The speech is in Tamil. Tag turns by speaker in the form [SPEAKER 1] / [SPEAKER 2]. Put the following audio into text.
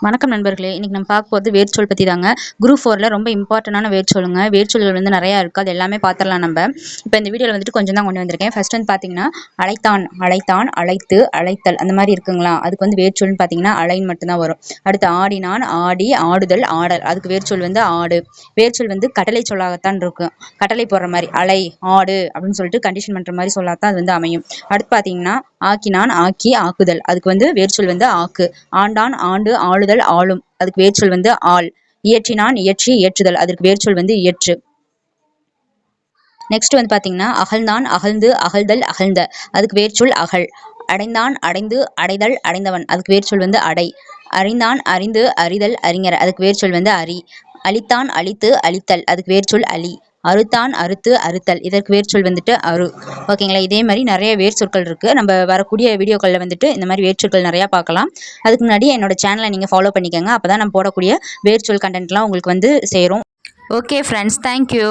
[SPEAKER 1] வணக்கம் நண்பர்களே. இன்னைக்கு நம்ம பார்க்க போகிறது வேர்ச்சொல் பற்றி தாங்க. குரூப் 4ல ரொம்ப இம்பார்ட்டண்டான வேர்ச்சொல்லுங்க. வேர்ச்சொல்கள் வந்து நிறையா இருக்குது, அது எல்லாமே பார்த்துடலாம் நம்ம. இப்போ இந்த வீடியோவில் வந்துட்டு கொஞ்சம் தான் கொண்டு வந்திருக்கேன். ஃபர்ஸ்ட் வந்து பார்த்தீங்கன்னா அழைத்தான், அழைத்தான், அழைத்து, அழைத்தல் அந்த மாதிரி இருக்குங்களா, அதுக்கு வந்து வேர்ச்சொல்னு பார்த்தீங்கன்னா அலைன்னு மட்டும்தான் வரும். அடுத்து ஆடினான், ஆடி, ஆடுதல், ஆடல், அதுக்கு வேர்ச்சொல் வந்து ஆடு. வேர்ச்சொல் வந்து கட்டளை சொல்லாகத்தான் இருக்கும். கட்டளை போடுற மாதிரி அலை, ஆடு அப்படின்னு சொல்லிட்டு கண்டிஷன் பண்ணுற மாதிரி சொல்லாதான் அது வந்து அமையும். அடுத்து பார்த்தீங்கன்னா ஆக்கினான், ஆக்கி, ஆக்குதல், அதுக்கு வந்து வேர்ச்சொல் வந்து ஆக்கு. ஆண்டான், ஆண்டு, ஆளுதல், ஆளும், அதுக்கு வேர்ச்சொல் வந்து ஆள். இயற்றினான், இயற்றி, இயற்றுதல், அதற்கு வேர்ச்சொல் வந்து இயற்று. நெக்ஸ்ட் வந்து பார்த்தீங்கன்னா அகழ்ந்தான், அகழ்ந்து, அகழ்தல், அகழ்ந்த, அதுக்கு வேர்ச்சொல் அகழ். அடைந்தான், அடைந்து, அடைதல், அடைந்தவன், அதுக்கு வேர்ச்சொல் வந்து அடை. அறிந்தான், அறிந்து, அறிதல், அறிஞர், அதுக்கு வேர்ச்சொல் வந்து அறி. அழித்தான், அழித்து, அழித்தல், அதுக்கு வேர்ச்சொல் அழி. அறுத்தான், அறுத்து, அறுத்தல், இதற்கு வேர்ச்சொல் வந்துட்டு அரு. ஓகேங்களா, இதே மாதிரி நிறைய வேர்ச்சொற்கள் இருக்குது. நம்ம வரக்கூடிய வீடியோக்களில் வந்துட்டு இந்த மாதிரி வேர்ச்சொற்கள் நிறையா பார்க்கலாம். அதுக்கு முன்னாடி என்னோட சேனலை நீங்கள் ஃபாலோ பண்ணிக்கோங்க, அப்போ தான் நம்ம போடக்கூடிய வேர்ச்சொல் கண்டென்ட்லாம் உங்களுக்கு வந்து சேரும். Okay friends, thank you.